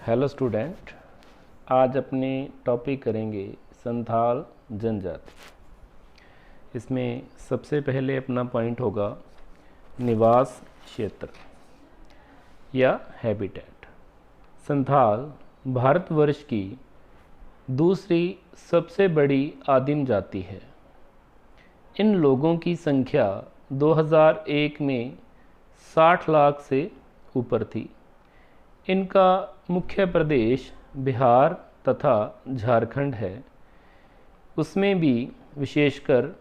Hello student, आज अपने topic करेंगे संथाल जनजाति। इसमें सबसे पहले अपना पॉइंट होगा निवास क्षेत्र या हैबिटेट। संथाल भारतवर्ष की दूसरी सबसे बड़ी आदिम जाति है। इन लोगों की संख्या 2001 में 60 लाख से ऊपर थी। इनका मुख्य प्रदेश बिहार तथा झारखंड है। उसमें भी विशेषकर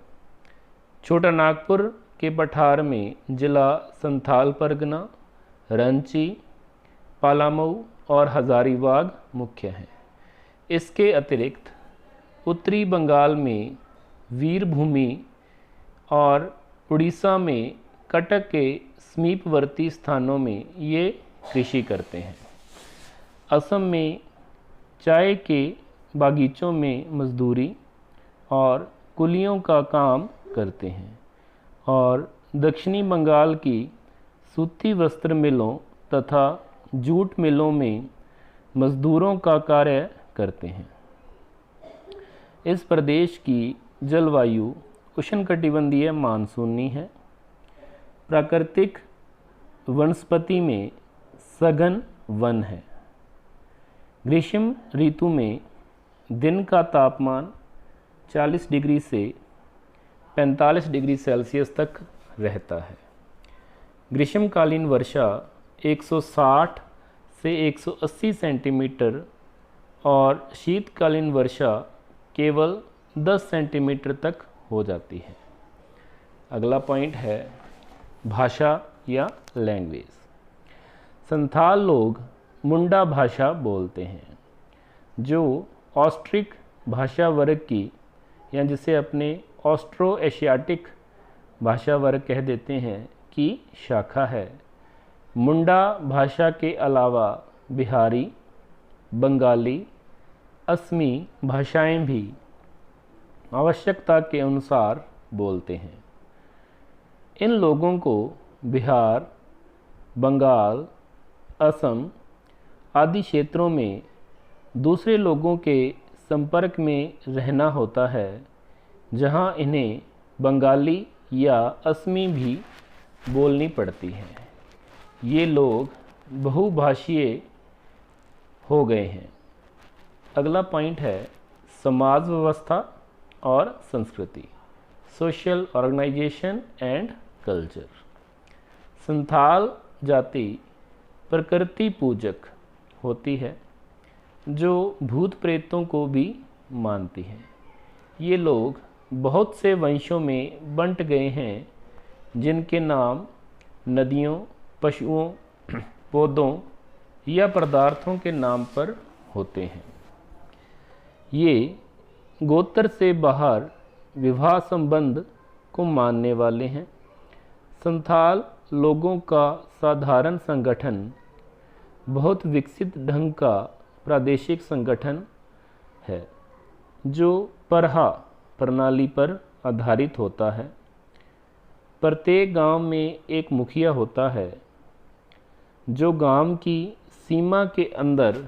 छोटा नागपुर के पठार में जिला संथाल परगना, रांची, पलामू और हजारीबाग मुख्य हैं। इसके अतिरिक्त उत्तरी बंगाल में वीरभूमि और उड़ीसा में कटक के समीपवर्ती स्थानों में ये कृषि करते हैं। असम में चाय के बागीचों में मजदूरी और कुलियों का काम करते हैं और दक्षिणी बंगाल की सूती वस्त्र मिलों तथा जूट मिलों में मजदूरों का कार्य करते हैं। इस प्रदेश की जलवायु उष्णकटिबंधीय मानसूनी है। प्राकृतिक वनस्पति में सघन वन है। ग्रीष्म ऋतु में दिन का तापमान 40 डिग्री से 45 डिग्री सेल्सियस तक रहता है। ग्रीष्मकालीन वर्षा 160 से 180 सेंटीमीटर और शीतकालीन वर्षा केवल 10 सेंटीमीटर तक हो जाती है। अगला पॉइंट है भाषा या लैंग्वेज। संथाल लोग मुंडा भाषा बोलते हैं, जो ऑस्ट्रिक भाषा वर्ग की या जिसे अपने ऑस्ट्रो एशियाटिक भाषा वर्ग कह देते हैं की शाखा है। मुंडा भाषा के अलावा बिहारी, बंगाली, असमी भाषाएं भी आवश्यकता के अनुसार बोलते हैं। इन लोगों को बिहार, बंगाल, असम आदि क्षेत्रों में दूसरे लोगों के संपर्क में रहना होता है, जहां इन्हें बंगाली या असमी भी बोलनी पड़ती है। ये लोग बहुभाषीय हो गए हैं। अगला पॉइंट है समाज व्यवस्था और संस्कृति, social organization and culture. Santhal जाति प्रकृति पूजक होती है, जो भूत प्रेतों को भी मानती है। ये लोग बहुत से वंशों में बंट गए हैं, जिनके नाम नदियों, पशुओं, पौधों या पदार्थों के नाम पर होते हैं। ये गोत्र से बाहर विवाह संबंध को मानने वाले हैं। संथाल लोगों का साधारण संगठन बहुत विकसित ढंग का प्रादेशिक संगठन है, जो परहा प्रणाली पर आधारित होता है। प्रत्येक गांव में एक मुखिया होता है, जो गांव की सीमा के अंदर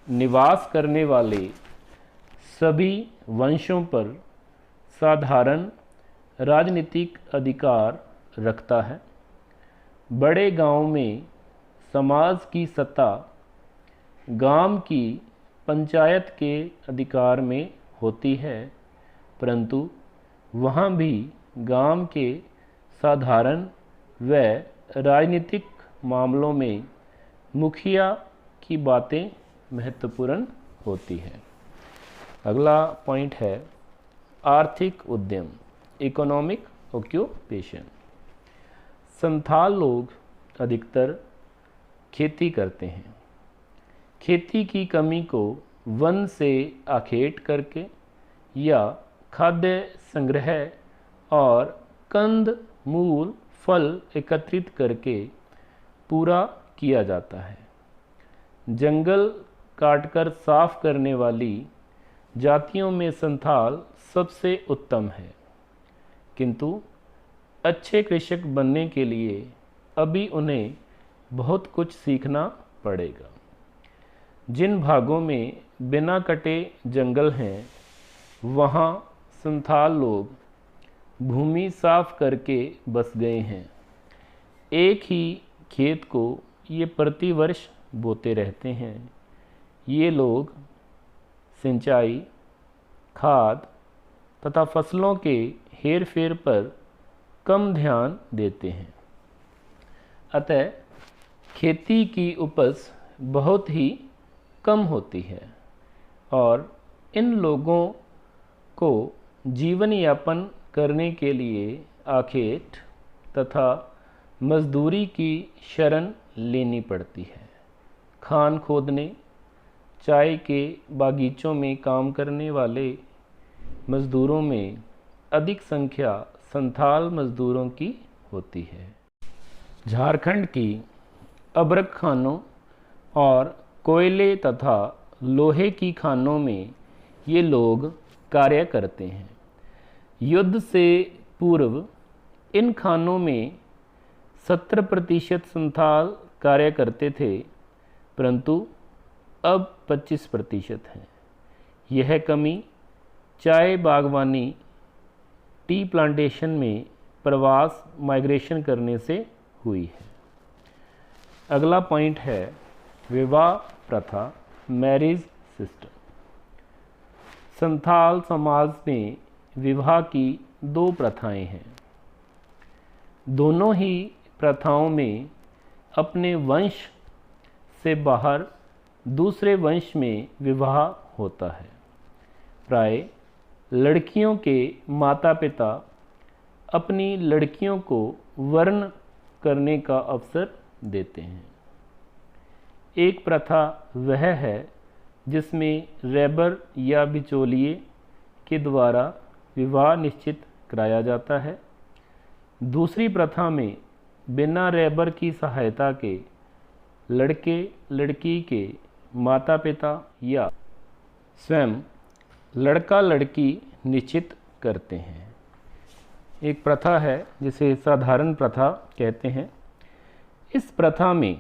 निवास करने वाले सभी वंशों पर साधारण राजनीतिक अधिकार रखता है। बड़े गांव में समाज की सत्ता गांव की पंचायत के अधिकार में होती है, परंतु वहां भी गांव के साधारण व राजनीतिक मामलों में मुखिया की बातें महत्वपूर्ण होती हैं। अगला पॉइंट है आर्थिक उद्यम, इकोनॉमिक ऑक्यूपेशन। संथाल लोग अधिकतर खेती करते हैं। खेती की कमी को वन से आखेट करके या खाद्य संग्रह और कंद मूल फल एकत्रित करके पूरा किया जाता है। जंगल काटकर साफ करने वाली जातियों में संथाल सबसे उत्तम है, किंतु अच्छे कृषक बनने के लिए अभी उन्हें बहुत कुछ सीखना पड़ेगा। जिन भागों में बिना कटे जंगल हैं वहाँ संथाल लोग भूमि साफ करके बस गए हैं। एक ही खेत को ये प्रतिवर्ष बोते रहते हैं। ये लोग सिंचाई, खाद तथा फसलों के हेर फेर पर कम ध्यान देते हैं। अतः खेती की उपज बहुत ही कम होती है और इन लोगों को जीवन यापन करने के लिए आखेट तथा मजदूरी की शरण लेनी पड़ती है। खान खोदने, चाय के बागीचों में काम करने वाले मजदूरों में अधिक संख्या संथाल मजदूरों की होती है। झारखंड की अभ्रक खानों और कोयले तथा लोहे की खानों में ये लोग कार्य करते हैं। युद्ध से पूर्व इन खानों में 70% संथाल कार्य करते थे, परंतु अब 25% है। यह कमी चाय बागवानी, टी प्लांटेशन में प्रवास माइग्रेशन करने से हुई है। अगला पॉइंट है विवाह प्रथा, मैरिज सिस्टम। संथाल समाज में विवाह की 2 प्रथाएं हैं। दोनों ही प्रथाओं में अपने वंश से बाहर दूसरे वंश में विवाह होता है। प्राय लड़कियों के माता पिता अपनी लड़कियों को वर्ण करने का अवसर देते हैं। एक प्रथा वह है जिसमें रैबर या बिचौलिए के द्वारा विवाह निश्चित कराया जाता है। दूसरी प्रथा में बिना रैबर की सहायता के लड़के लड़की के माता पिता या स्वयं लड़का लड़की निश्चित करते हैं। एक प्रथा है जिसे साधारण प्रथा कहते हैं। इस प्रथा में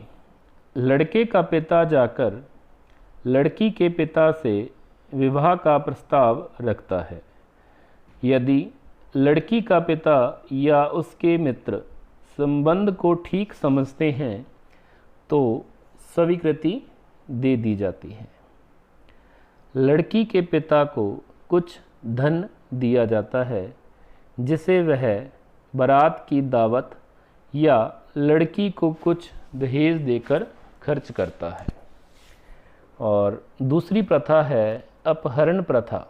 लड़के का पिता जाकर लड़की के पिता से विवाह का प्रस्ताव रखता है। यदि लड़की का पिता या उसके मित्र संबंध को ठीक समझते हैं तो स्वीकृति दे दी जाती है। लड़की के पिता को कुछ धन दिया जाता है जिसे वह बारात की दावत या लड़की को कुछ दहेज देकर खर्च करता है। और दूसरी प्रथा है अपहरण प्रथा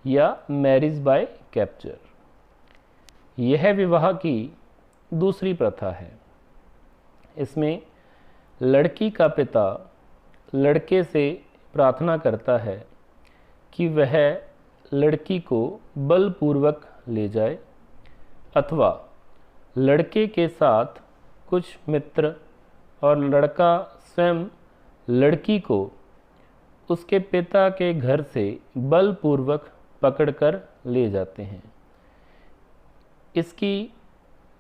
या मैरिज बाय कैप्चर। यह विवाह की दूसरी प्रथा है। इसमें लड़की का पिता लड़के से प्रार्थना करता है कि वह लड़की को बलपूर्वक ले जाए अथवा लड़के के साथ कुछ मित्र और लड़का स्वयं लड़की को उसके पिता के घर से बलपूर्वक पकड़कर ले जाते हैं। इसकी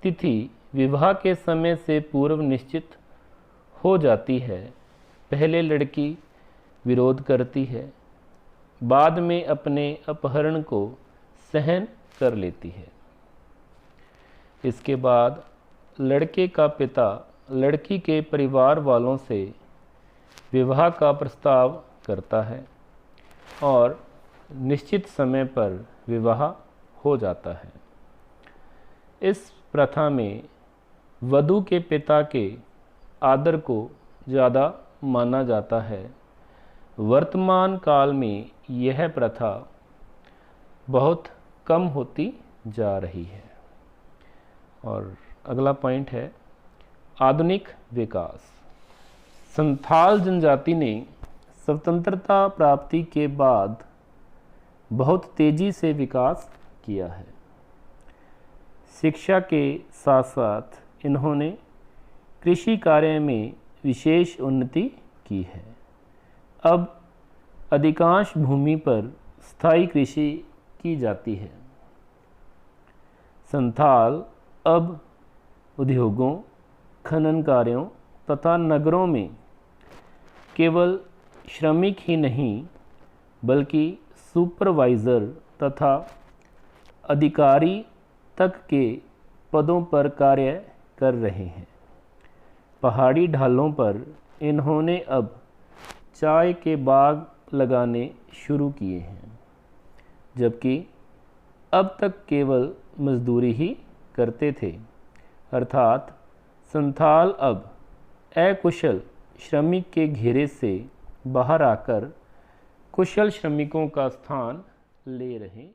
तिथि विवाह के समय से पूर्व निश्चित हो जाती है। पहले लड़की विरोध करती है, बाद में अपने अपहरण को सहन कर लेती है। इसके बाद लड़के का पिता लड़की के परिवार वालों से विवाह का प्रस्ताव करता है और निश्चित समय पर विवाह हो जाता है। इस प्रथा में वधू के पिता के आदर को ज़्यादा माना जाता है। वर्तमान काल में यह प्रथा बहुत कम होती जा रही है। और अगला पॉइंट है आधुनिक विकास। संथाल जनजाति ने स्वतंत्रता प्राप्ति के बाद बहुत तेज़ी से विकास किया है। शिक्षा के साथ साथ इन्होंने कृषि कार्य में विशेष उन्नति की है। अब अधिकांश भूमि पर स्थायी कृषि की जाती है। संथाल अब उद्योगों, खनन कार्यों तथा नगरों में केवल श्रमिक ही नहीं बल्कि सुपरवाइज़र तथा अधिकारी तक के पदों पर कार्य कर रहे हैं। पहाड़ी ढालों पर इन्होंने अब चाय के बाग लगाने शुरू किए हैं, जबकि अब तक केवल मजदूरी ही करते थे। अर्थात संथाल अब अकुशल श्रमिक के घेरे से बाहर आकर कुशल श्रमिकों का स्थान ले रहे